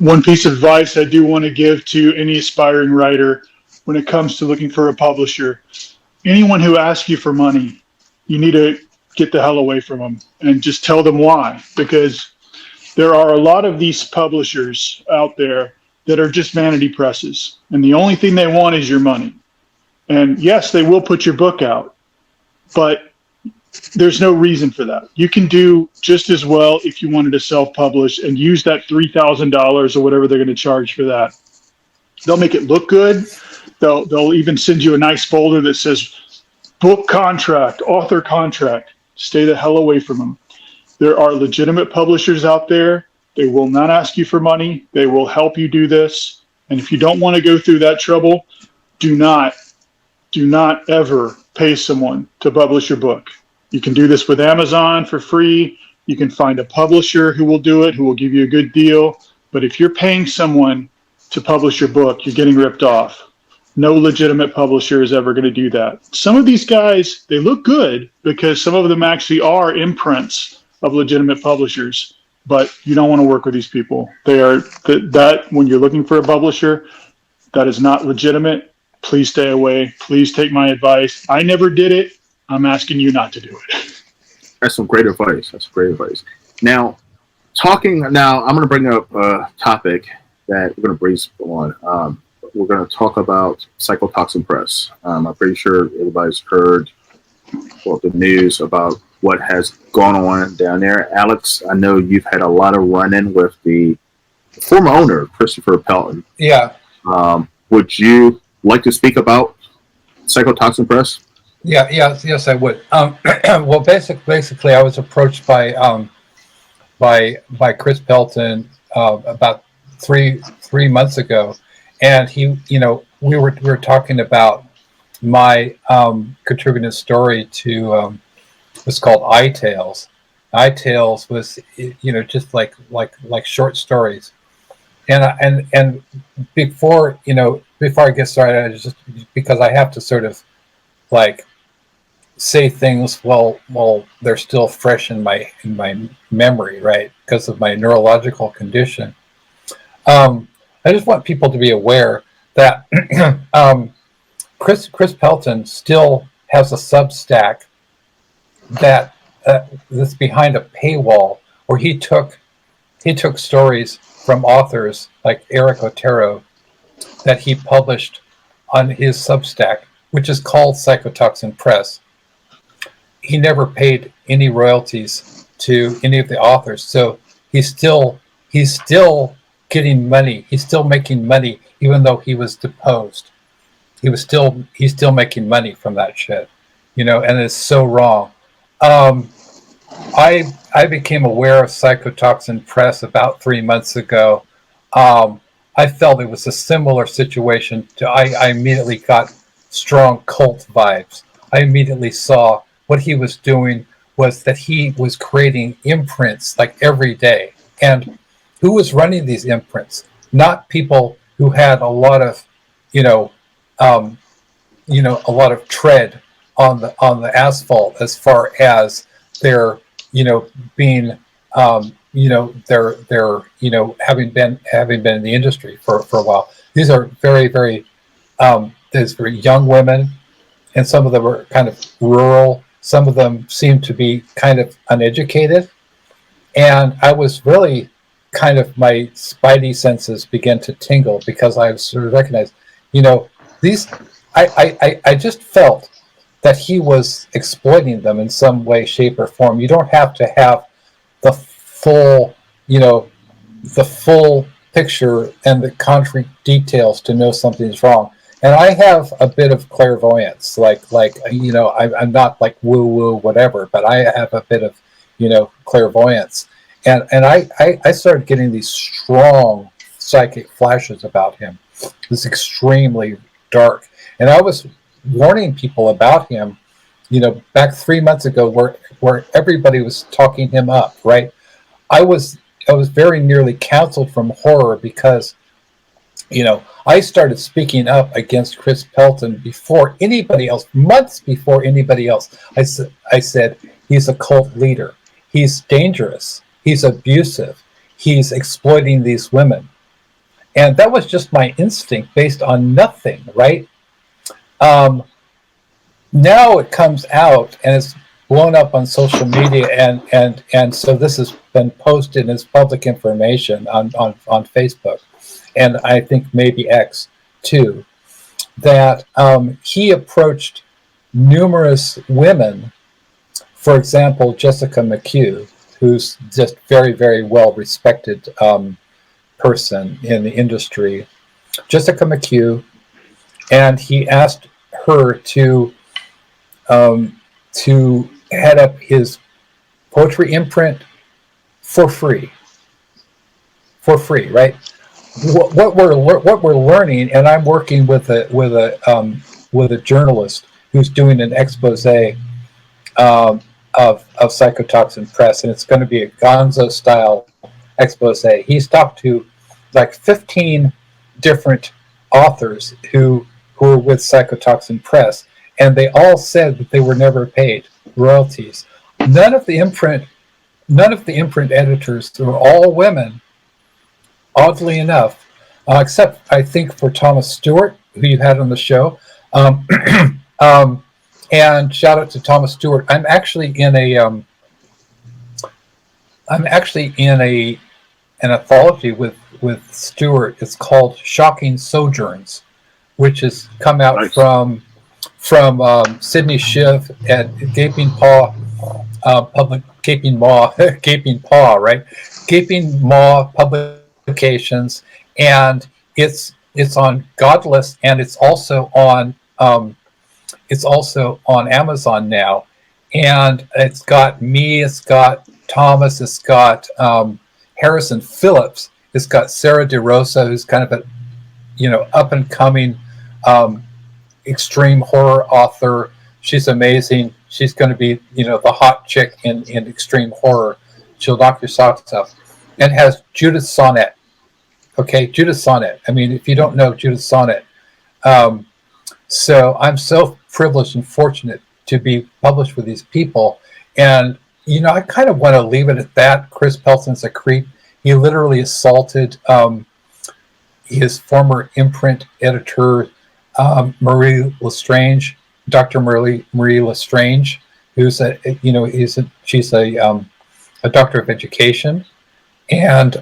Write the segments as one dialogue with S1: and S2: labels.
S1: one piece of advice I do want to give to any aspiring writer when it comes to looking for a publisher: anyone who asks you for money, you need to get the hell away from them and just tell them why. Because there are a lot of these publishers out there that are just vanity presses, and the only thing they want is your money. And yes, they will put your book out, but there's no reason for that. You can do just as well if you wanted to self-publish and use that $3,000 or whatever they're going to charge for that. They'll make it look good. They'll even send you a nice folder that says book contract, author contract. Stay the hell away from them. There are legitimate publishers out there. They will not ask you for money. They will help you do this. And if you don't want to go through that trouble, do not ever pay someone to publish your book. You can do this with Amazon for free. You can find a publisher who will do it, who will give you a good deal. But if you're paying someone to publish your book, you're getting ripped off. No legitimate publisher is ever going to do that. Some of these guys, they look good because some of them actually are imprints of legitimate publishers, but you don't want to work with these people. They are that when you're looking for a publisher that is not legitimate, please stay away. Please take my advice. I never did it. I'm asking you not to do it.
S2: That's some great advice. That's great advice. Now, I'm going to bring up a topic that we're going to breeze on. We're going to talk about Psychotoxin Press. I'm pretty sure everybody's heard the news about what has gone on down there. Alex, I know you've had a lot of run-in with the former owner, Christopher Pelton.
S3: Yeah.
S2: Would you like to speak about Psychotoxin Press?
S3: Yes, I would. Well, basically, I was approached by Chris Pelton about three months ago, and he, we were talking about my contributing story to what's called iTales. iTales was just like short stories, and before I get started, I just because I have to sort of like say things while they're still fresh in my memory, right? Because of my neurological condition. I just want people to be aware that Chris Pelton still has a Substack that's behind a paywall where he took stories from authors like Eric Otero that he published on his Substack, which is called Psychotoxin Press. He never paid any royalties to any of the authors, so he's still getting money. He's still making money, even though he was deposed. He's still making money from that shit, and it's so wrong. I became aware of Psychotoxin Press about 3 months ago. I felt it was a similar situation to. I immediately got strong cult vibes. I immediately saw what he was doing was that he was creating imprints like every day. And who was running these imprints? Not people who had a lot of, a lot of tread on the asphalt as far as their, being, they're having been in the industry for a while. These are very, very, there's very young women, and some of them are kind of rural. Some of them seem to be kind of uneducated. And I was really kind of, my spidey senses began to tingle because I sort of recognized, I just felt that he was exploiting them in some way, shape, or form. You don't have to have the full, the full picture and the concrete details to know something's wrong. And I have a bit of clairvoyance, I'm not like woo-woo, whatever, but I have a bit of, clairvoyance. And I started getting these strong psychic flashes about him. It was extremely dark. And I was warning people about him, back 3 months ago where everybody was talking him up, right? I was very nearly counseled from horror because, I started speaking up against Chris Pelton before anybody else, months before anybody else. I said, he's a cult leader. He's dangerous. He's abusive. He's exploiting these women. And that was just my instinct based on nothing, right? Um, Now it comes out and it's blown up on social media, and so this has been posted as public information on Facebook, and I think maybe X too, that he approached numerous women. For example, Jessica McHugh, who's just very, very well respected person in the industry. Jessica McHugh, and he asked her to head up his poetry imprint for free, right? What we're learning, and I'm working with a journalist who's doing an expose of psychotoxin press, and it's going to be a Gonzo style expose. He's talked to like 15 different authors who are with Psychotoxin Press, and they all said that they were never paid royalties. None of the imprint editors, were all women, oddly enough, except I think for Thomas Stewart, who you had on the show. And shout out to Thomas Stewart. I'm actually in an anthology with Stewart. It's called Shocking Sojourns, which has come out
S2: Nice.
S3: from Sydney Schiff at Gaping Paw Gaping Maw, right? Gaping Maw Publications, and it's on Godless, and it's also on Amazon now, and it's got me, it's got Thomas, it's got Harrison Phillips, it's got Sarah DeRosa, who's kind of a up and coming extreme horror author. She's amazing. She's going to be the hot chick in extreme horror. She'll knock your socks off. And has Judith Sonnet. Okay, Judith Sonnet. I mean, if you don't know Judith Sonnet, so I'm so privileged and fortunate to be published with these people. And I kind of want to leave it at that. Chris Pelton's a creep. He literally assaulted his former imprint editor, Marie Lestrange, Dr. Marie Lestrange, who's she's a doctor of education, and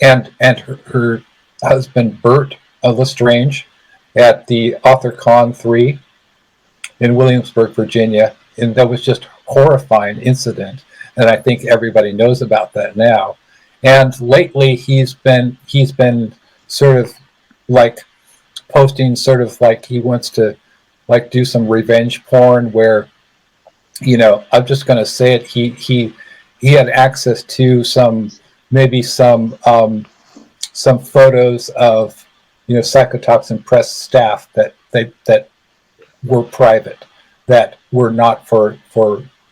S3: her husband Bert Lestrange at the AuthorCon 3 in Williamsburg, Virginia, and that was just a horrifying incident, and I think everybody knows about that now. And lately, he's been sort of like posting sort of like he wants to like do some revenge porn where, I'm just going to say it. He had access to some photos of, Psychotoxin Press staff that were private, that were not for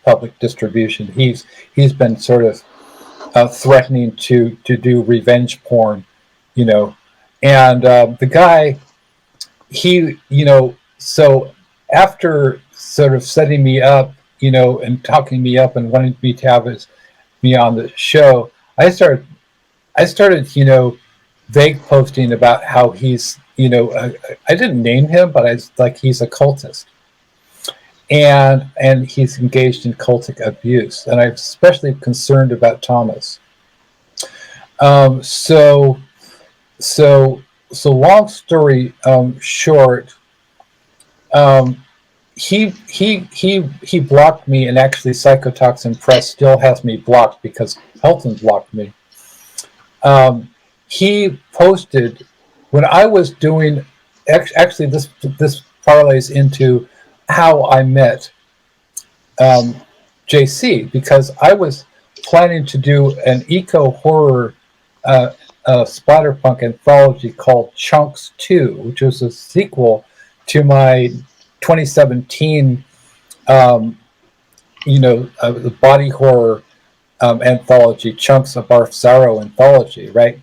S3: public distribution. He's been sort of threatening to do revenge porn, and the guy, so after sort of setting me up, and talking me up and wanting me to have me on the show, I started, vague posting about how he's, I didn't name him, but I was like, he's a cultist, and he's engaged in cultic abuse, and I'm especially concerned about Thomas. So long story short, he blocked me, and actually Psychotoxin Press still has me blocked because Pelton blocked me. He posted when I was doing, actually this parlays into how I met JC, because I was planning to do an eco horror splatterpunk anthology called Chunks 2, which was a sequel to my 2017 the body horror anthology, Chunks of Barf Sorrow anthology, right?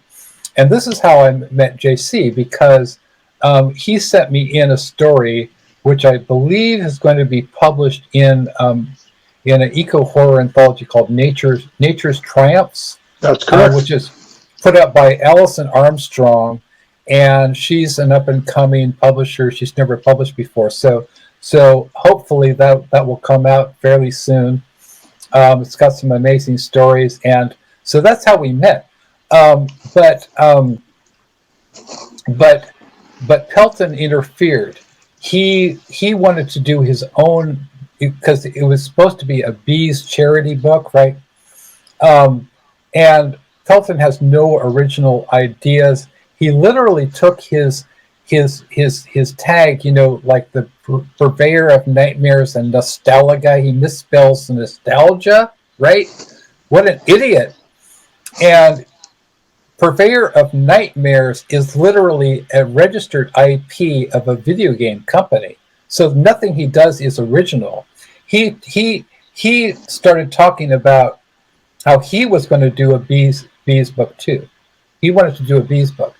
S3: And this is how I met JC, because he sent me in a story which I believe is going to be published in an eco horror anthology called Nature's Triumphs.
S1: That's correct.
S3: Which is put out by Allison Armstrong, and she's an up and coming publisher. She's never published before, so hopefully that will come out fairly soon. It's got some amazing stories, and so that's how we met. But Pelton interfered. He wanted to do his own, because it was supposed to be a bees charity book, right? And Pelton has no original ideas. He literally took his tag, like the purveyor of nightmares and nostalgia. He misspells nostalgia, right? What an idiot. And purveyor of nightmares is literally a registered IP of a video game company. So nothing he does is original. He started talking about how he was going to do a bees book too. He wanted to do a bees book.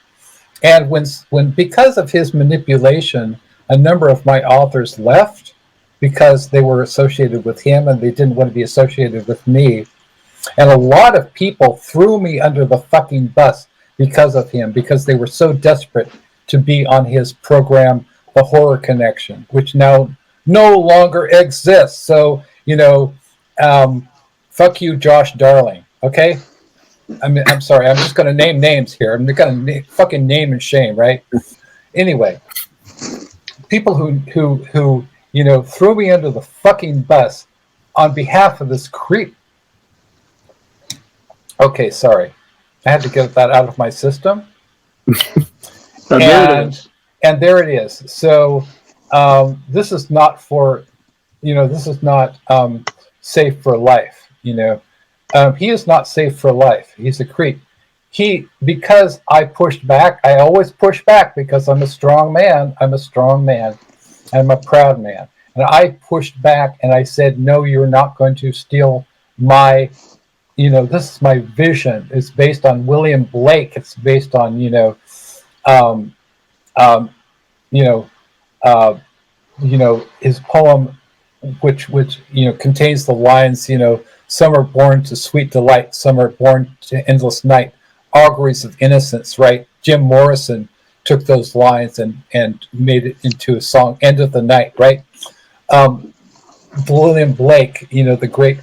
S3: And when because of his manipulation, a number of my authors left because they were associated with him and they didn't want to be associated with me. And a lot of people threw me under the fucking bus because of him, because they were so desperate to be on his program, The Horror Connection, which now no longer exists. So, fuck you, Josh Darling. Okay? I'm sorry. I'm just going to name names here. I'm going to fucking name and shame, right? Anyway, people who threw me under the fucking bus on behalf of this creep. Okay, sorry. I had to get that out of my system. And there it is. So this is not for, this is not safe for life. He is not safe for life. He's a creep. Because I pushed back, I always push back because I'm a strong man. I'm a strong man. I'm a proud man. And I pushed back and I said, no, you're not going to steal my, this is my vision. It's based on William Blake. It's based on, his poem, which contains the lines, some are born to sweet delight, some are born to endless night, auguries of innocence, right? Jim Morrison took those lines and made it into a song, End of the Night, right? William Blake, the great,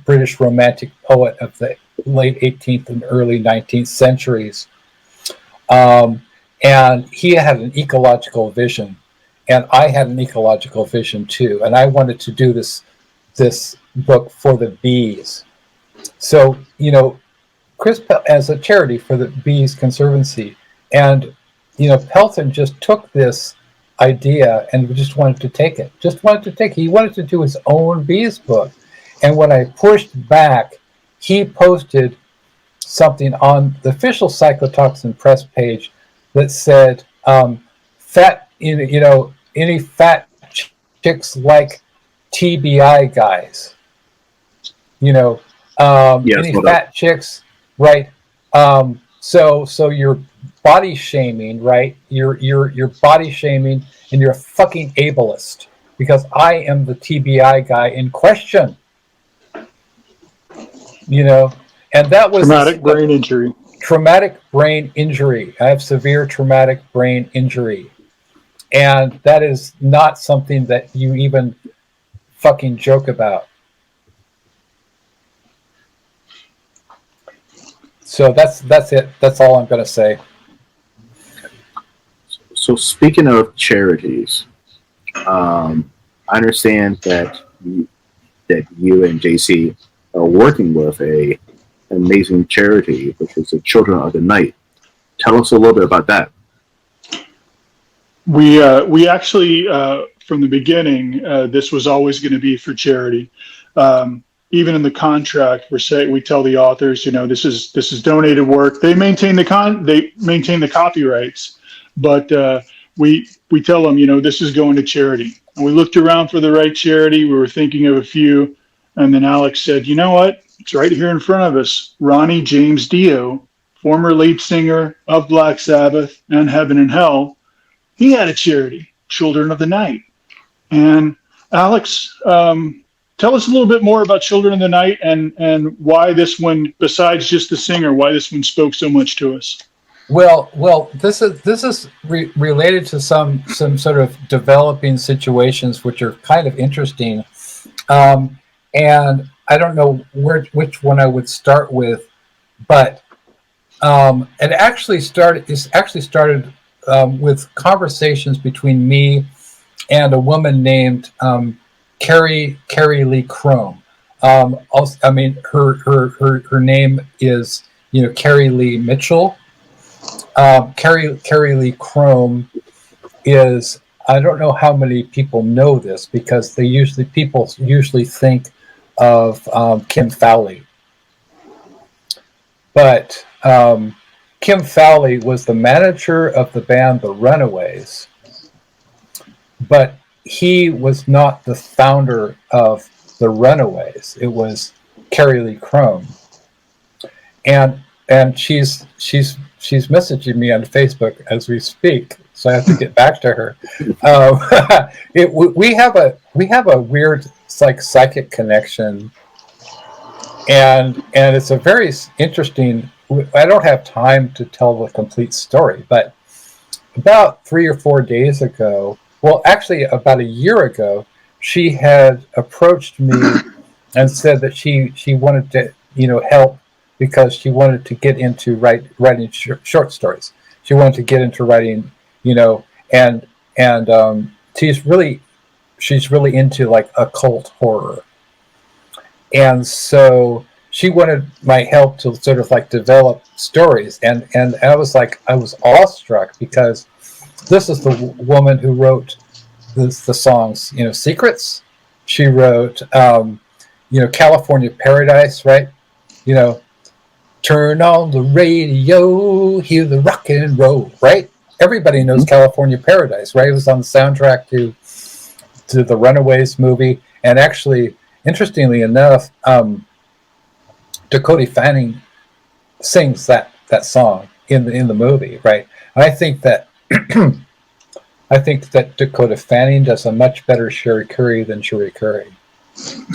S3: British romantic poet of the late 18th and early 19th centuries. And he had an ecological vision, and I had an ecological vision too. And I wanted to do this book for the bees. So, Chris, as a charity for the Bees Conservancy, and, Pelton just took this idea and just wanted to take it. He wanted to do his own bees book. And when I pushed back, he posted something on the official Psychotoxin Press page that said, any fat chicks like TBI guys, any fat chicks, right? So you're body shaming, right? You're body shaming, and you're a fucking ableist because I am the TBI guy in question. And that was
S1: traumatic brain injury.
S3: Traumatic brain injury. I have severe traumatic brain injury. And that is not something that you even fucking joke about. So that's it. That's all I'm going to say.
S2: So speaking of charities, I understand that you and JC are working with an amazing charity, which is the Children of the Night. Tell us a little bit about that.
S1: We actually, from the beginning, this was always going to be for charity. Even in the contract, we tell the authors, this is donated work. They maintain the copyrights, but we tell them, this is going to charity. And we looked around for the right charity. We were thinking of a few, and then Alex said, you know what? It's right here in front of us. Ronnie James Dio, former lead singer of Black Sabbath and Heaven and Hell, he had a charity, Children of the Night. And Alex tell us a little bit more about Children of the Night and why this one, besides just the singer, why this one spoke so much to us.
S3: Well, this is related to some sort of developing situations which are kind of interesting, and I don't know which one I would start with, but it actually started. It's actually started with conversations between me and a woman named Carrie Lee Chrome. Also, I mean, her name is Carrie Lee Mitchell. Carrie Lee Chrome is, I don't know how many people know this because people usually think of Kim Fowley, but Kim Fowley was the manager of the band The Runaways, but he was not the founder of The Runaways. It was Carrie Lee Chrome, and she's messaging me on Facebook as we speak, so I have to get back to her. We have a weird psychic connection, and it's a very interesting. I don't have time to tell the complete story, but about 3 or 4 days ago, well, actually about a year ago, she had approached me and said that she wanted to help because she wanted to get into writing short stories. She wanted to get into writing, and she's really into like occult horror, and so she wanted my help to sort of like develop stories, and I was awestruck because this is the woman who wrote the songs, Secrets. She wrote, California Paradise, right? Turn on the radio, hear the rock and roll, right? Everybody knows California Paradise, right? It was on the soundtrack to the Runaways movie, and actually, interestingly enough, Dakota Fanning sings that song in the movie, right? And I think that Dakota Fanning does a much better Sherry Curry than Sherry Curry,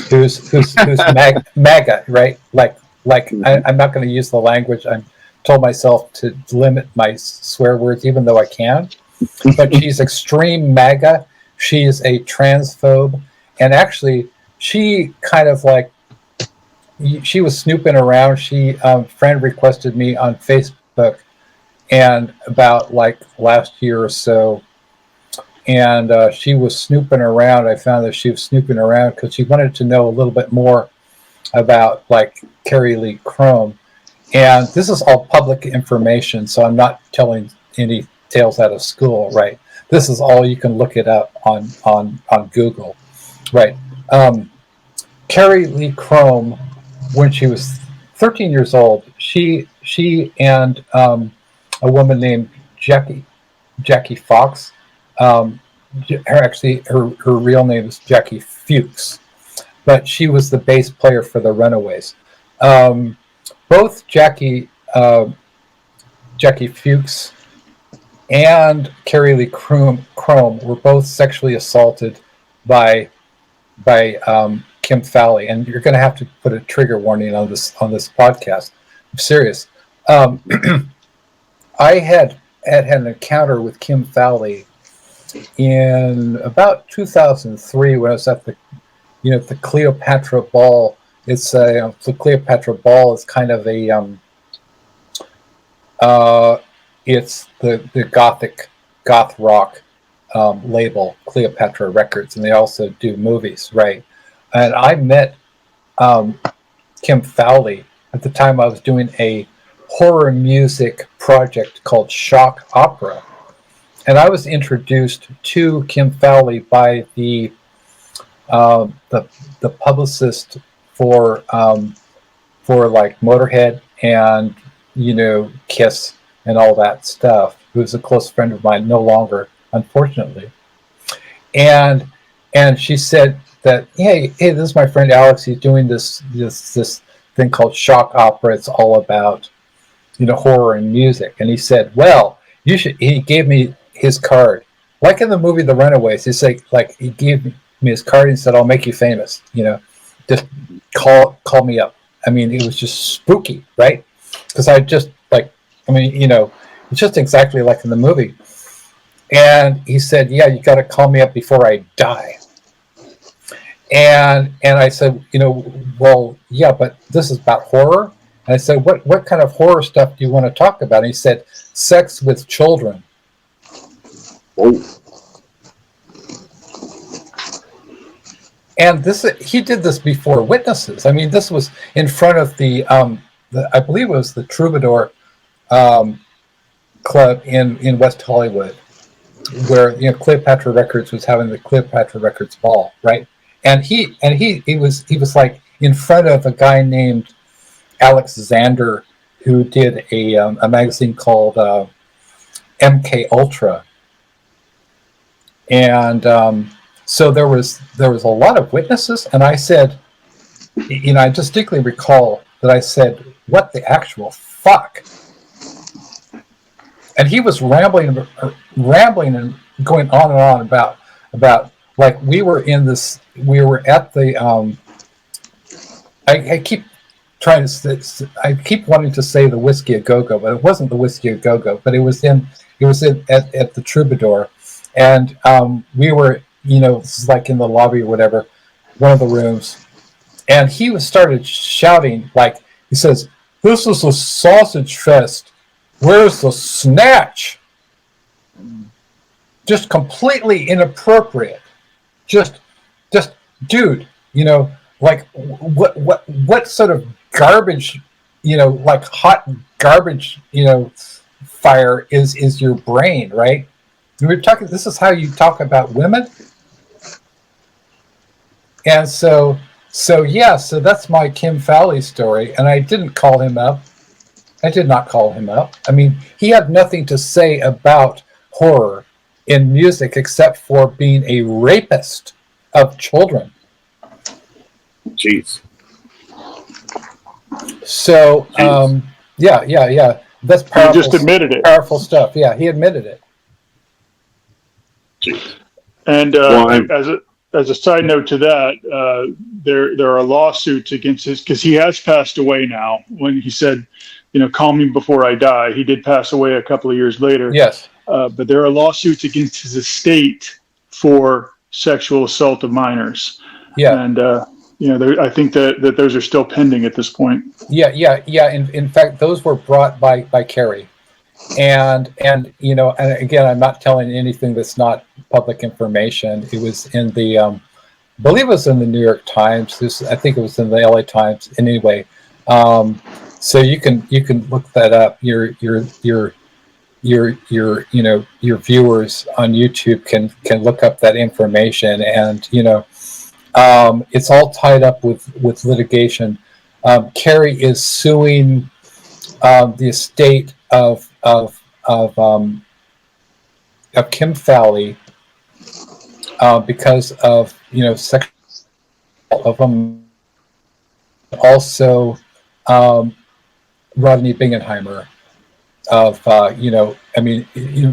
S3: who's MAGA, right? I'm not going to use the language. I'm told myself to limit my swear words, even though I can. But she's extreme MAGA. She is a transphobe, and actually, she kind of she was snooping around. She friend requested me on Facebook, and about last year or so, and she was snooping around. I found that she was snooping around because she wanted to know a little bit more about Carrie Lee Chrome, and this is all public information, so I'm not telling any tales out of school, right? This is all, you can look it up on Google, right? Carrie Lee Chrome, when she was 13 years old, she and a woman named Jackie Fox, her real name is Jackie Fuchs, but she was the bass player for the Runaways. Both Jackie Fuchs and Carrie Lee Chrome were both sexually assaulted by Kim Fowley, and you're going to have to put a trigger warning on this podcast. I'm serious. I had an encounter with Kim Fowley in about 2003 when I was at the Cleopatra Ball. The Cleopatra Ball is kind of it's the goth rock label, Cleopatra Records, and they also do movies, right? And I met Kim Fowley at the time. I was doing a horror music project called Shock Opera, and I was introduced to Kim Fowley by the publicist for Motorhead and Kiss and all that stuff, who's a close friend of mine, no longer, unfortunately. And she said that, hey, this is my friend Alex. He's doing this thing called Shock Opera. It's all about horror and music. And he said, well, you should. He gave me his card, like in the movie The Runaways. He's like he gave me his card and said, I'll make you famous. just call me up. I mean, it was just spooky, right? Because I just like, I mean, it's just exactly like in the movie. And he said, "Yeah, you got to call me up before I die." And I said, well, yeah, but this is about horror. And I said, what kind of horror stuff do you want to talk about? And he said, sex with children.
S2: Oh,
S3: And he did this before witnesses. I mean, this was in front of the I believe it was the Troubadour Club in West Hollywood, where Cleopatra Records was having the Cleopatra Records ball, right? And he was like in front of a guy named Alex Zander, who did a magazine called MK Ultra, and so there was a lot of witnesses. And I said, I distinctly recall that I said, "What the actual fuck?" And he was rambling and going on and on about like we were at the I keep wanting to say the Whiskey a Go-Go, but it wasn't the Whiskey a Go-Go, but it was at the Troubadour, and we were this is like in the lobby or whatever, one of the rooms, and he started shouting, like he says, "This is a sausage fest. Where's the snatch?" Just completely inappropriate. Just, dude, like what sort of garbage, like hot garbage, fire is your brain, right? We're talking. This is how you talk about women, and so that's my Kim Fowley story, and I didn't call him up. I did not call him up. I mean, he had nothing to say about horror in music except for being a rapist of children.
S2: jeez.
S3: So, yeah. That's powerful.
S1: He just admitted it.
S3: Powerful stuff. Yeah, he admitted it.
S2: Jeez.
S1: And as a side note to that, there are lawsuits against his, because he has passed away now. When he said, "Call me before I die," he did pass away a couple of years later.
S3: Yes.
S1: But there are lawsuits against his estate for sexual assault of minors.
S3: Yeah.
S1: And I think that those are still pending at this point.
S3: Yeah. In fact, those were brought by Carrie, and and again, I'm not telling anything that's not public information. It was in the, I believe it was in the New York Times. I think it was in the LA Times. Anyway, so you can look that up. Your viewers on YouTube can look up that information, and it's all tied up with litigation. Carrie is suing the estate of Kim Fowley because of sexual of them. Also, Rodney Bingenheimer.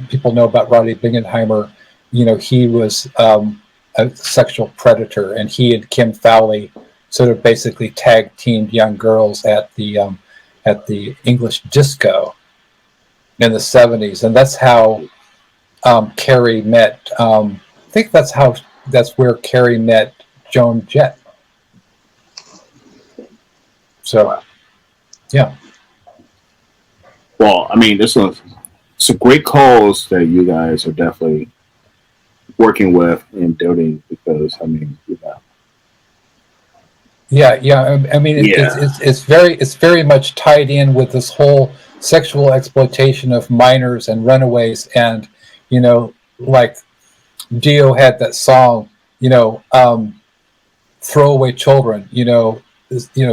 S3: People know about Rodney Bingenheimer. He was a sexual predator, and he and Kim Fowley sort of basically tag teamed young girls at the English disco in the 70s, and that's how Carrie met. I think that's where Carrie met Joan Jett. So, yeah.
S2: Well, I mean, it's a great cause that you guys are definitely working with and donating, because
S3: Yeah. I mean, it's very much tied in with this whole sexual exploitation of minors and runaways, and like Dio had that song, "Throwaway Children."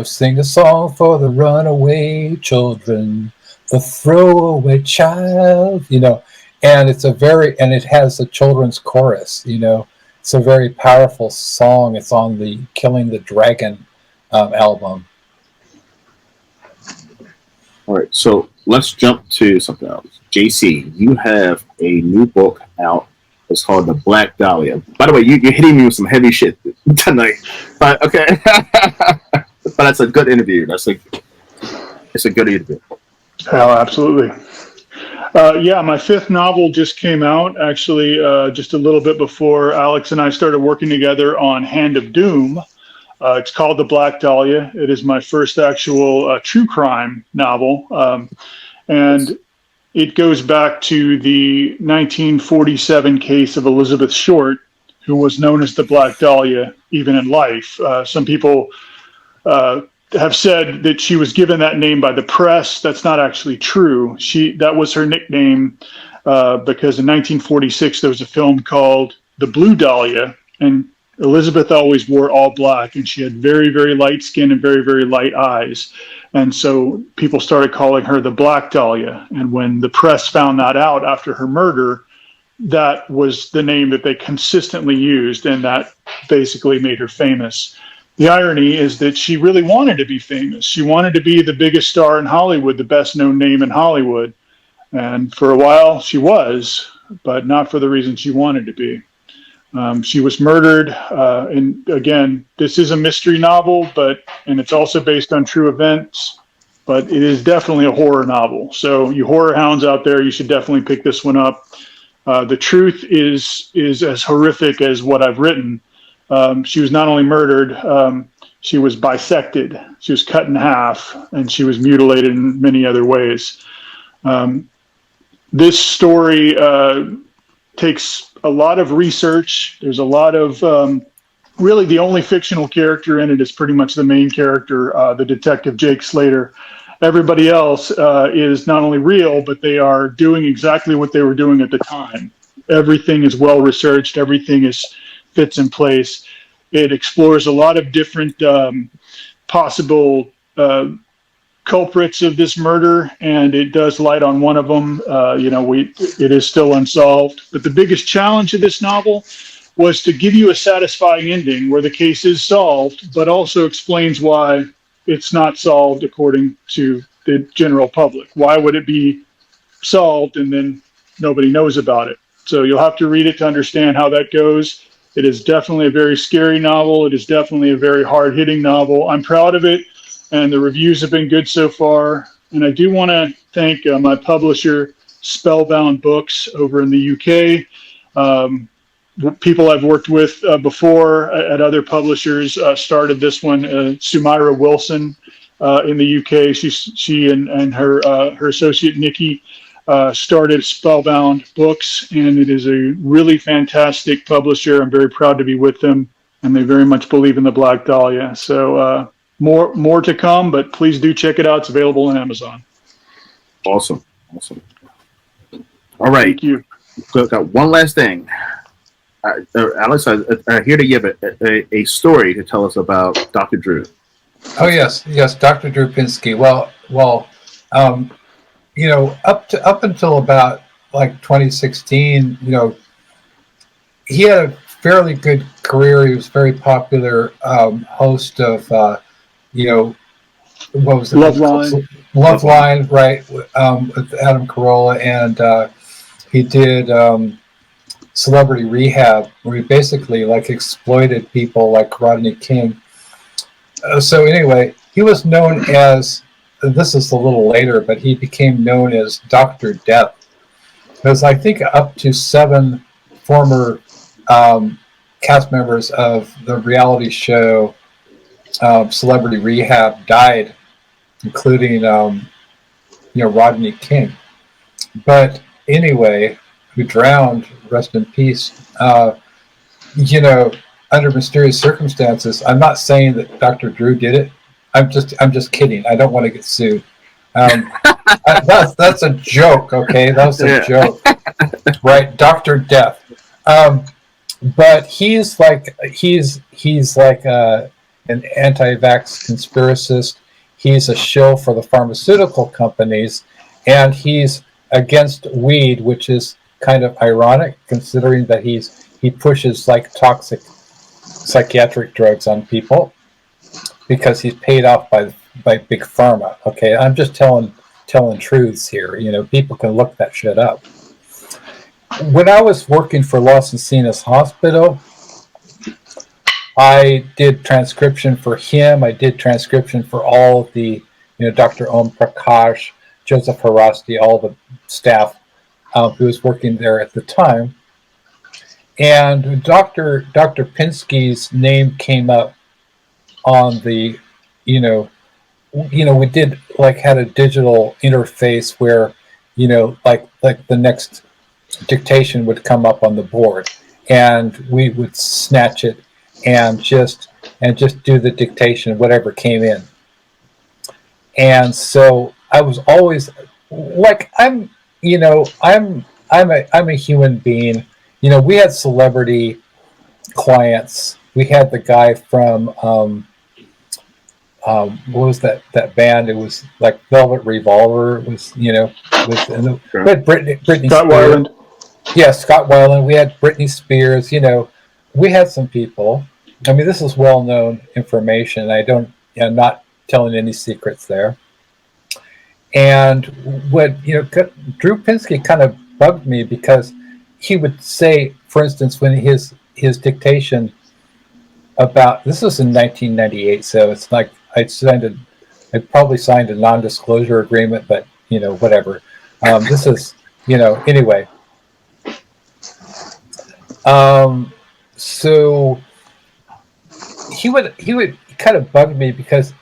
S3: Sing a song for the runaway children, the throwaway child. And it has a children's chorus. It's a very powerful song. It's on the Killing the Dragon album.
S2: All right, so let's jump to something else. JC, you have a new book out It's called The Black Dahlia. By the way, you're hitting me with some heavy shit tonight. But okay. But that's a good interview. It's a good interview.
S1: Oh, absolutely. Yeah, my fifth novel just came out, actually, just a little bit before Alex and I started working together on Hand of Doom. It's called The Black Dahlia. It is my first actual true crime novel. And it goes back to the 1947 case of Elizabeth Short, who was known as the Black Dahlia even in life. Some people have said that she was given that name by the press. That's not actually true. That was her nickname because in 1946 there was a film called The Blue Dahlia, and Elizabeth always wore all black, and she had very, very light skin and very, very light eyes. And so people started calling her the Black Dahlia. And when the press found that out after her murder, that was the name that they consistently used, and that basically made her famous. The irony is that she really wanted to be famous. She wanted to be the biggest star in Hollywood, the best known name in Hollywood. And for a while she was, but not for the reason she wanted to be. She was murdered, and again, this is a mystery novel, and it's also based on true events, but it is definitely a horror novel. So you horror hounds out there, you should definitely pick this one up. The truth is as horrific as what I've written. She was not only murdered, she was bisected, she was cut in half, and she was mutilated in many other ways. This story takes a lot of research. There's a lot of really the only fictional character in it is pretty much the main character, the detective Jake Slater. Everybody else is not only real, but they are doing exactly what they were doing at the time. Everything is well researched. Everything fits in place. It explores a lot of different possible culprits of this murder, and it does light on one of them. It is still unsolved. But the biggest challenge of this novel was to give you a satisfying ending where the case is solved, but also explains why it's not solved according to the general public. Why would it be solved and then nobody knows about it? So you'll have to read it to understand how that goes. It is definitely a very scary novel. It is definitely a very hard-hitting novel. I'm proud of it, and the reviews have been good so far. And I do want to thank my publisher, Spellbound Books, over in the UK. People I've worked with before at other publishers started this one. Sumaira Wilson in the UK. She and her associate Nikki started Spellbound Books, and it is a really fantastic publisher. I'm very proud to be with them, and they very much believe in the Black Dahlia. So more to come, but please do check it out. It's available on Amazon.
S2: Awesome. All right.
S1: Thank you.
S2: Got one last thing. Alex, I hear that you have a story to tell us about Dr. Drew.
S3: Oh yes, Dr. Drew Pinsky. Well, up until about like 2016, he had a fairly good career. He was very popular host of, what was it? Love Line, right? With Adam Carolla, and he did Celebrity Rehab, where he basically exploited people like Rodney King. So anyway, he was known as. This is a little later, but he became known as Dr. Death. Because I think up to 7 former cast members of the reality show Celebrity Rehab died, including Rodney King. But anyway, who drowned, rest in peace. Under mysterious circumstances. I'm not saying that Dr. Drew did it. I'm just kidding. I don't want to get sued. That's a joke, okay? That's a joke, right? Dr. Death. But he's like an anti-vax conspiracist. He's a shill for the pharmaceutical companies, and he's against weed, which is kind of ironic considering that he pushes toxic psychiatric drugs on people, because he's paid off by big pharma. Okay, I'm just telling truths here. People can look that shit up. when I was working for Los Encinas Hospital, I did transcription for him. I did transcription for all of the, Dr. Om Prakash, Joseph Harasti, all the staff who was working there at the time. And Dr. Pinsky's name came up on the, we did had a digital interface where, like the next dictation would come up on the board, and we would snatch it and just do the dictation, whatever came in. And so I was always I'm a human being. We had celebrity clients. We had the guy from what was that band? It was like Velvet Revolver. It was we had Britney
S1: Scott
S3: Spears.
S1: Weiland.
S3: Yeah, Scott Weiland. We had Britney Spears. We had some people. I mean, this is well-known information. I'm not telling any secrets there. And what Drew Pinsky kind of bugged me, because he would say, for instance, when his dictation about, this was in 1998, so it's like I probably signed a non-disclosure agreement, but whatever. This is anyway. So he would kind of bug me, because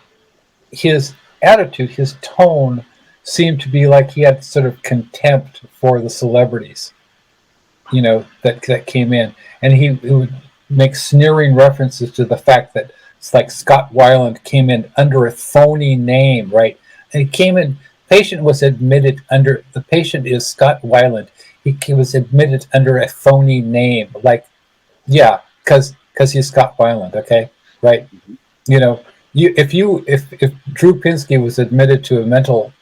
S3: his attitude, his tone seemed to be like he had sort of contempt for the celebrities, that came in, and he would make sneering references to the fact that it's like Scott Weiland came in under a phony name, right? And he came in. The patient is Scott Weiland. He was admitted under a phony name, because he's Scott Weiland, okay, right? If Drew Pinsky was admitted to a mental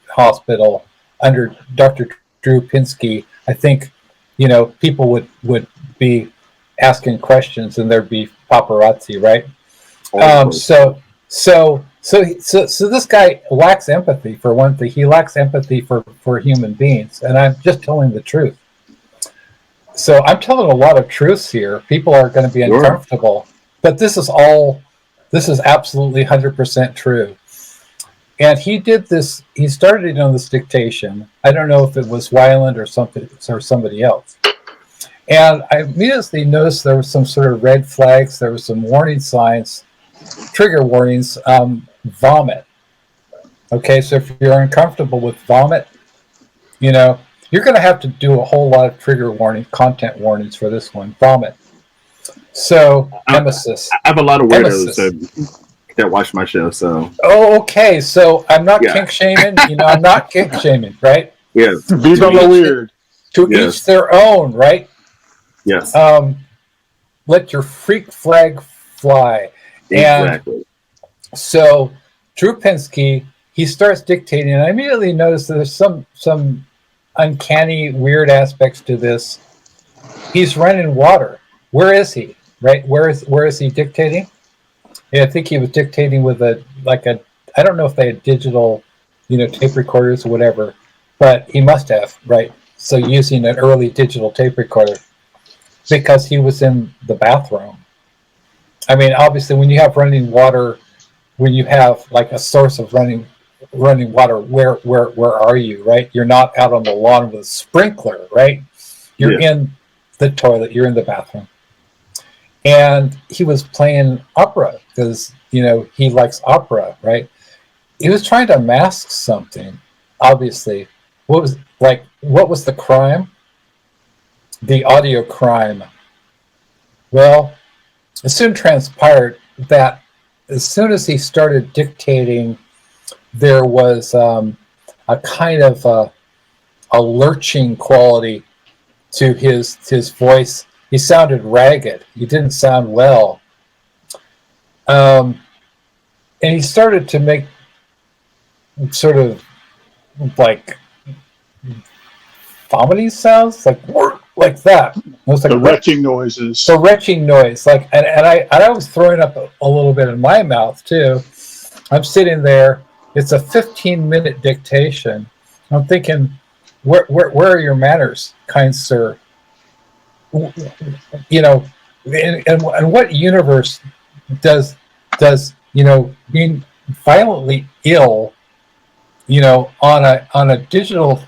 S3: hospital under Dr. Drew Pinsky, I think people would be asking questions, and there'd be paparazzi, right? So this guy lacks empathy, for one thing. He lacks empathy for human beings, and I'm just telling the truth. So I'm telling a lot of truths here. People are going to be uncomfortable, but this is absolutely 100% true. And he did this. He started on this dictation. I don't know if it was Weiland or somebody else. And I immediately noticed there was some sort of red flags. There were some warning signs, trigger warnings. Vomit. Okay, so if you're uncomfortable with vomit, you're going to have to do a whole lot of trigger warning, content warnings for this one. Vomit. So, emesis.
S2: I have a lot of weirdos that watch my show, so.
S3: Oh, okay. So I'm not kink shaming. I'm not kink shaming, right?
S2: Yes.
S1: Be weird.
S3: To each their own, right?
S2: Yes.
S3: Let your freak flag fly.
S2: Exactly.
S3: And so Drew Pinsky, he starts dictating, and I immediately noticed that there's some uncanny, weird aspects to this. He's running water. Where is he? Right? Where is he dictating? Yeah, I think he was dictating with I don't know if they had digital, tape recorders or whatever, but he must have, right? So using an early digital tape recorder, because he was in the bathroom. I mean, obviously, when you have running water, when you have like a source of running water, where are you, right? You're not out on the lawn with a sprinkler, right? You're in the toilet. You're in the bathroom. And he was playing opera because, he likes opera, right? He was trying to mask something, obviously. What was the crime? The audio crime. Well, it soon transpired that as soon as he started dictating, there was a kind of a lurching quality to his voice. He sounded ragged. He didn't sound well. And he started to make sort of like vomiting sounds, like that. Almost like
S1: the retching noises.
S3: The retching noise. And I was throwing up a little bit in my mouth too. I'm sitting there. It's a 15-minute dictation. I'm thinking, where are your manners, kind sir? you know, and what universe does being violently ill, on a digital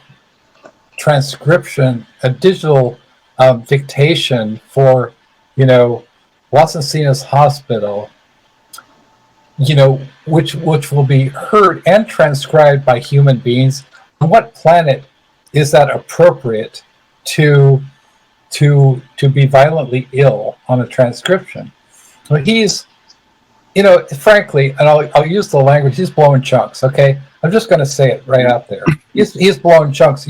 S3: transcription, a digital dictation for, Los Angeles Hospital, which will be heard and transcribed by human beings. On what planet is that appropriate to be violently ill on a transcription? Well, he's, frankly, and I'll use the language. He's blowing chunks. Okay, I'm just going to say it right out there. He's blowing chunks.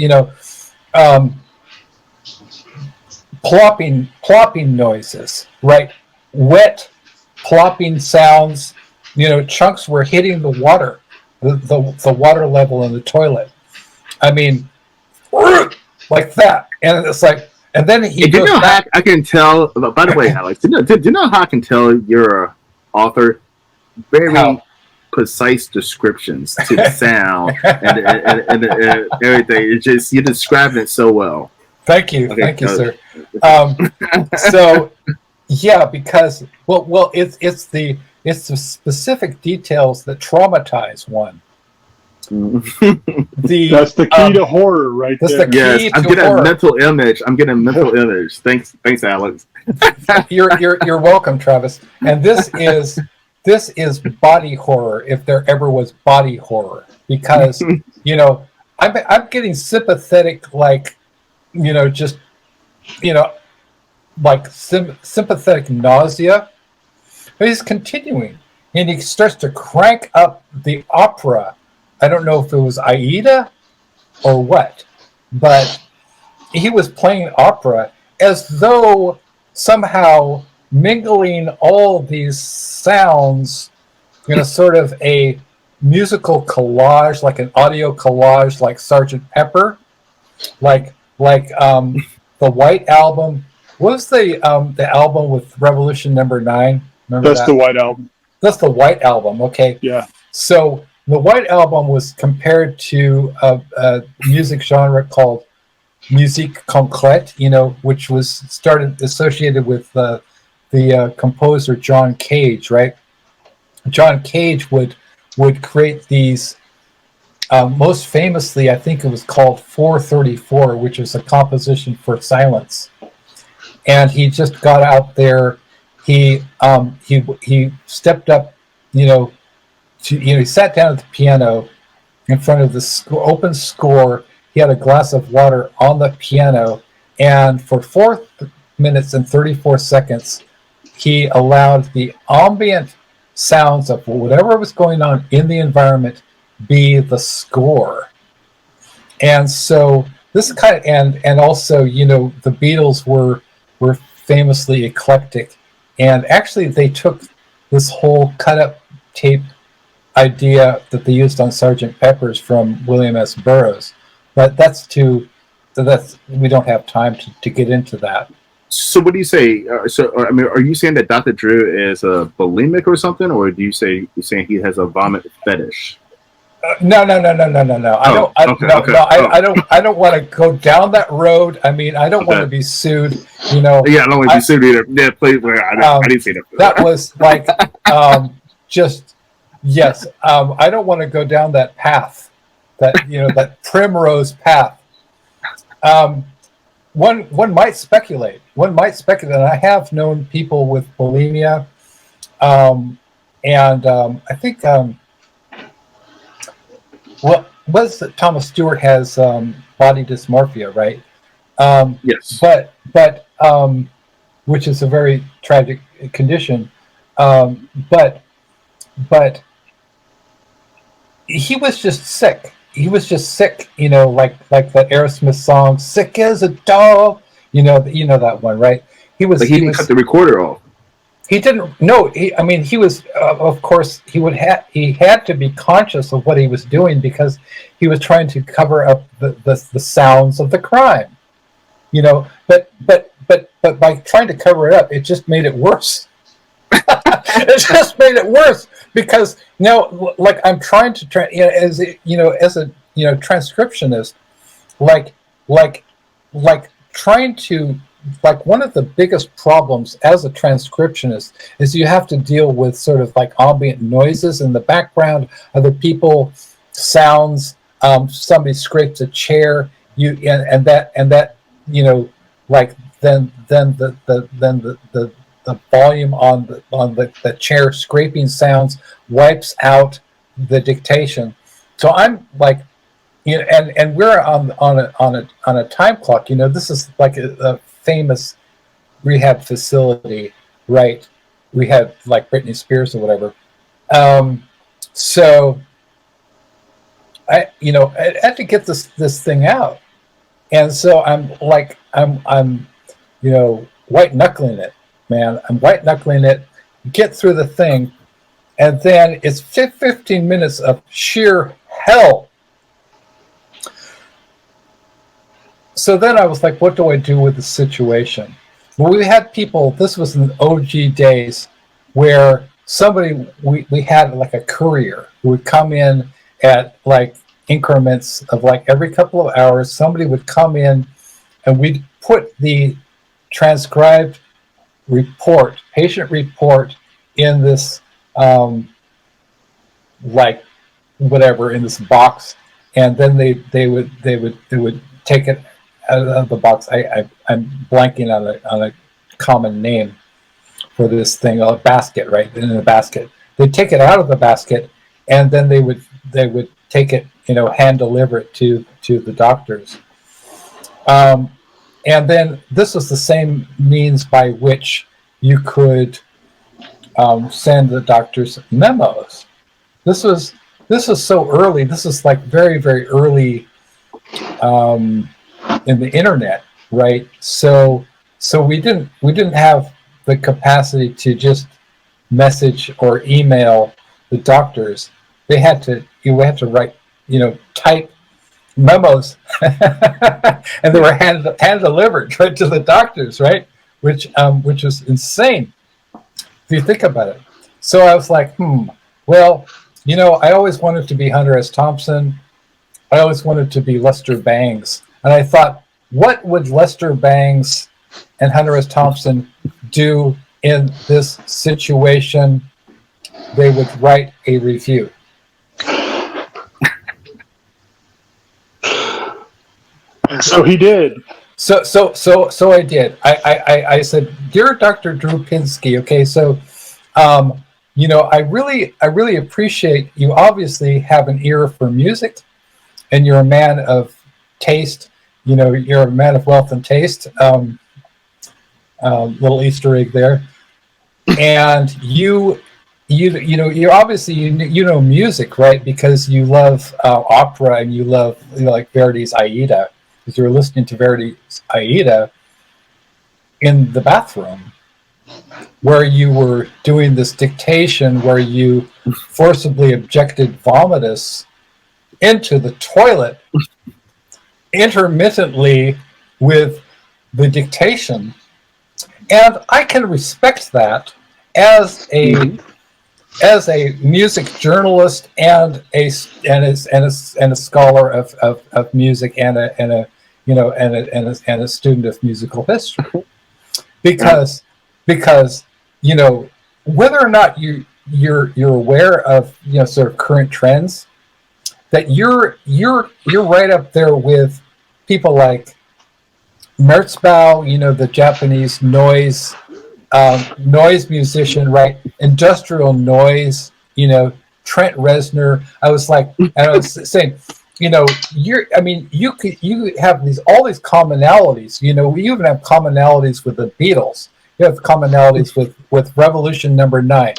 S3: Plopping noises, right? Wet plopping sounds. Chunks were hitting the water, the water level in the toilet. I mean, like that, and it's like, and then he.
S2: Do you know how I can tell? By the way, Alex, do you know how I can tell you're an author? Very precise descriptions to the sound and everything. It's just you're describing it so well.
S3: Thank you,
S2: okay,
S3: thank you, sir. So, yeah, because it's the specific details that traumatize one.
S1: That's the key to horror, right there.
S2: Yes, I'm getting a mental image. Thanks, Alex.
S3: You're welcome, Travis. And this is body horror, if there ever was body horror, because I'm getting sympathetic, like sympathetic nausea. But he's continuing, and he starts to crank up the opera. I don't know if it was Aida or what, but he was playing opera as though somehow mingling all these sounds in a sort of a musical collage, like an audio collage, like Sgt. Pepper, like the White Album. What was the album with Revolution Number 9? Remember
S1: That's the White Album.
S3: That's the White Album. Okay.
S1: Yeah.
S3: So the White Album was compared to a music genre called musique concrète, which was started associated with the composer John Cage, right? John Cage would create these. Most famously, I think it was called 434, which is a composition for silence. And he just got out there. He stepped up, he sat down at the piano in front of the open score. He had a glass of water on the piano, and for 4 minutes and 34 seconds, he allowed the ambient sounds of whatever was going on in the environment be the score. And so this kind of, and also, the Beatles were famously eclectic, and actually they took this whole cut up tape idea that they used on Sgt. Pepper's from William S. Burroughs, but that's we don't have time to get into that.
S2: So what do you say? Are you saying that Dr. Drew is a bulimic or something, or do you say you're saying he has a vomit fetish?
S3: No. I don't want to go down that road. I mean, I don't want to be sued.
S2: Yeah, I don't want to be sued either. Yeah, please. I didn't say that.
S3: That was like just yes. I don't want to go down that path. That primrose path. One might speculate. And I have known people with bulimia, and I think. Thomas Stewart has body dysmorphia, right?
S2: Yes.
S3: But which is a very tragic condition. But he was just sick. He was just sick, like that Aerosmith song, "Sick as a Dog." You know that one, right? He didn't
S2: cut the recorder off.
S3: He didn't. No, he was. Of course, he had to be conscious of what he was doing because he was trying to cover up the sounds of the crime. But by trying to cover it up, it just made it worse. It just made it worse because like I'm trying to as a transcriptionist, like trying to like one of the biggest problems as a transcriptionist is you have to deal with sort of like ambient noises in the background, other people, sounds. Somebody scrapes a chair, and that like then the volume on the chair scraping sounds wipes out the dictation. So I'm like, and we're on a time clock. This is like a famous rehab facility, right? We had like Britney Spears or whatever. So I had to get this thing out, and so I'm white knuckling it, man. I'm white knuckling it, get through the thing, and then it's 15 minutes of sheer hell. So then I was like, what do I do with the situation? Well, we had people, this was in the OG days, where we had like a courier who would come in at like increments of like every couple of hours. Somebody would come in and we'd put the transcribed patient report in this like whatever, in this box, and then they would take it out of the box. I'm blanking on a common name for this thing, a basket, right? In a basket. They'd take it out of the basket, and then they would take it, hand deliver it to the doctors. And then this was the same means by which you could send the doctors memos. This was so early. This is like very, very early in the internet, right? So we didn't have the capacity to just message or email the doctors. We had to write, type memos, and they were hand delivered right to the doctors, right? Which was insane if you think about it. So I was like, well, I always wanted to be Hunter S. Thompson. I always wanted to be Lester Bangs. And I thought, what would Lester Bangs and Hunter S. Thompson do in this situation? They would write a review.
S1: And so he did.
S3: So I did. I said, dear Dr. Drew Pinsky, okay, so I really appreciate you. Obviously have an ear for music, and you're a man of taste. You're a man of wealth and taste. Little Easter egg there. And you obviously music, right? Because you love opera, and you love like Verdi's Aida, because you were listening to Verdi's Aida in the bathroom, where you were doing this dictation, where you forcibly ejected vomitus into the toilet intermittently with the dictation. And I can respect that as a music journalist and a scholar of music and a student of musical history, because whether or not you're aware of sort of current trends, that you're right up there with people like Merzbow, the Japanese noise musician, right? Industrial noise, Trent Reznor. I was saying, you have all these commonalities. We even have commonalities with the Beatles. You have commonalities with Revolution Number 9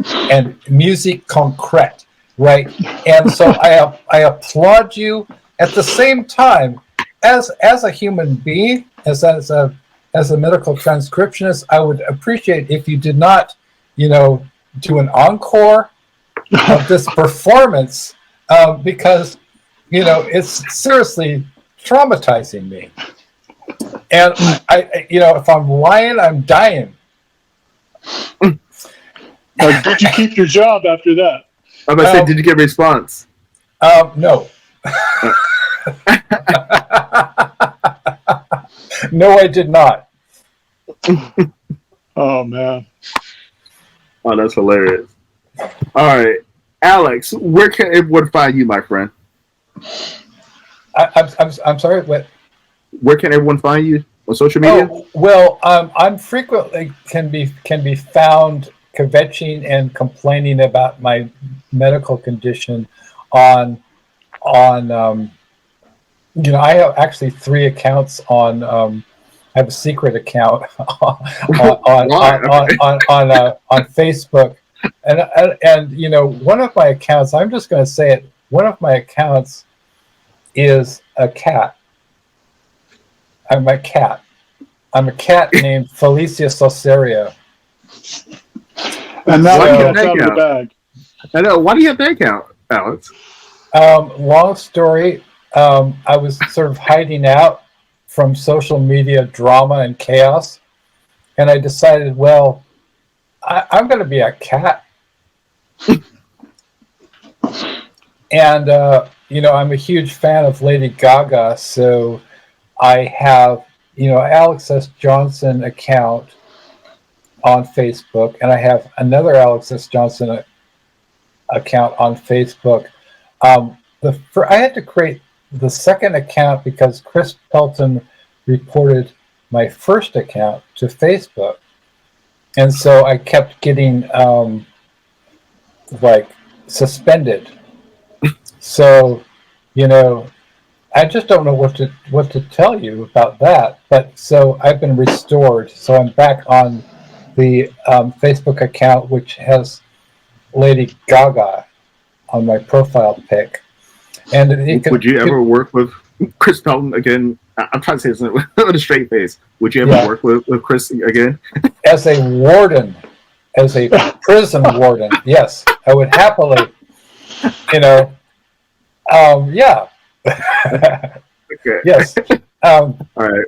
S3: and Musique Concrète, right? And so I applaud you. At the same time, as a human being, as a medical transcriptionist, I would appreciate if you did not, do an encore of this performance, because, it's seriously traumatizing me. And I if I'm lying, I'm dying.
S1: Did you keep your job after that?
S2: I'm about to say, did you get a response?
S3: No. No, I did not.
S1: Oh man.
S2: Oh, that's hilarious. All right, Alex, where can everyone find you, my friend?
S3: I'm sorry. What?
S2: Where can everyone find you on social media?
S3: Oh well, I'm frequently can be found kvetching and complaining about my medical condition on I have actually 3 accounts on. I have a secret account on Facebook, and one of my accounts. I'm just going to say it. One of my accounts is a cat. I'm a cat. I'm a cat named Felicia Salceria.
S1: And now
S2: Why do you
S1: the
S2: have
S1: cat's
S2: that
S1: out of the
S2: account?
S1: bag.
S2: I know. Why do you have that account, Alex?
S3: Long story. I was sort of hiding out from social media drama and chaos, and I decided, well, I'm going to be a cat. And I'm a huge fan of Lady Gaga, so I have Alex S. Johnson account on Facebook, and I have another Alex S. Johnson account on Facebook. I had to create the second account because Chris Pelton reported my first account to Facebook, and so I kept getting suspended. So, I just don't know what to tell you about that. But so I've been restored. So I'm back on the Facebook account, which has Lady Gaga on my profile pic. And
S2: would you ever work with Chris Pelton again? I'm trying to say this with a straight face. Would you ever work with Chris again?
S3: As a warden, as a prison warden, yes, I would happily. Yeah.
S2: Okay.
S3: Yes.
S2: All right.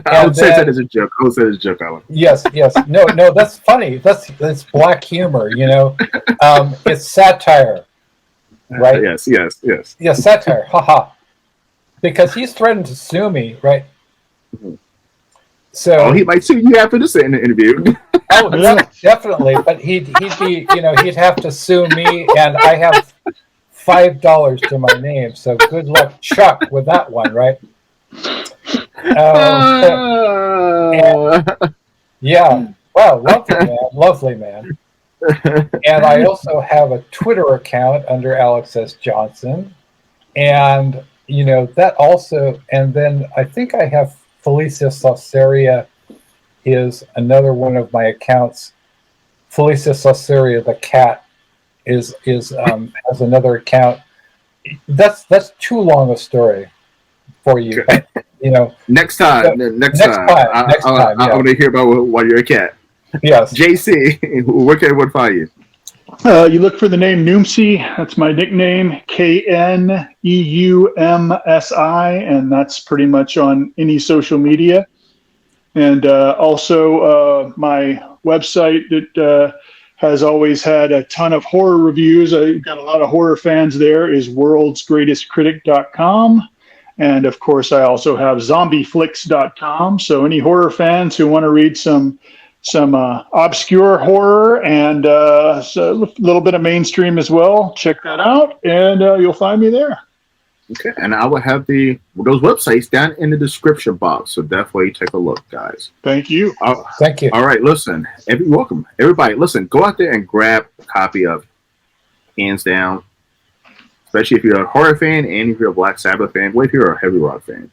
S2: I would say that as a joke. I would say it's a joke, Alan.
S3: Yes. No, that's funny. That's black humor, It's satire. Right?
S2: Yes.
S3: Yeah, satire. Haha. Because he's threatened to sue me, right?
S2: Mm-hmm.
S3: So
S2: he might sue you after this interview.
S3: Oh, definitely. But he'd be, he'd have to sue me, and I have $5 to my name. So good luck, Chuck, with that one, right? Yeah. Wow, lovely man. And I also have a Twitter account under Alex S. Johnson, and that also. And then I think I have Felicia Salceria is another one of my accounts. Felicia Salceria, the cat, has another account. That's too long a story for you. But,
S2: next time. I want to hear about why you're a cat.
S3: Yes.
S2: JC, where can everyone find you?
S1: You look for the name Noomsi. That's my nickname, KNEUMSI, and that's pretty much on any social media. And also my website that has always had a ton of horror reviews. I've got a lot of horror fans there, is worldsgreatestcritic.com. And of course, I also have zombieflix.com. So any horror fans who want to read some obscure horror and a little bit of mainstream as well, check that out, and you'll find me there.
S2: Okay, and I will have those websites down in the description box, so definitely take a look, guys.
S1: Thank you.
S3: Thank you.
S2: All right, listen, welcome everybody. Listen, go out there and grab a copy of Hands Down, especially if you're a horror fan and if you're a Black Sabbath fan. Well, if you're a heavy rock fan,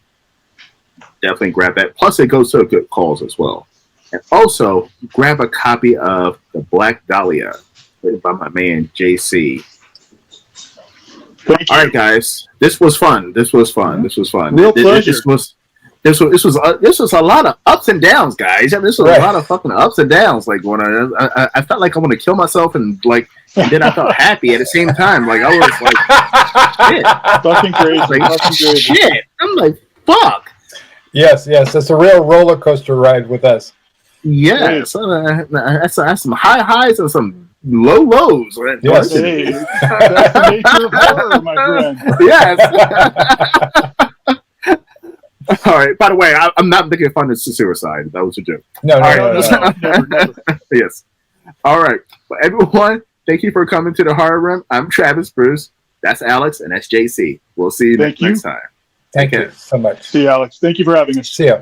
S2: definitely grab that. Plus, it goes to a good cause as well. And also, grab a copy of The Black Dahlia, written by my man, JC. All right, guys. This was fun. Real pleasure. This was a lot of ups and downs, guys. I mean, this was a lot of fucking ups and downs. Like when I felt like I want to kill myself, and then I felt happy at the same time. Like I was like, shit,
S1: fucking crazy.
S2: Shit. I'm like, fuck.
S3: Yes. It's a real roller coaster ride with us.
S2: Yes, that's some high highs and some low lows.
S1: Yes, hey, that's the nature of horror, my friend.
S2: Yes. All right. By the way, I'm not making fun of suicide. That was a joke.
S3: No,
S2: All right.
S1: Never.
S2: Yes. All right. Well, everyone, thank you for coming to the Horror Room. I'm Travis Bruce. That's Alex, and that's JC. We'll see you next time.
S3: Thank you so much.
S1: See you, Alex. Thank you for having us.
S3: See ya.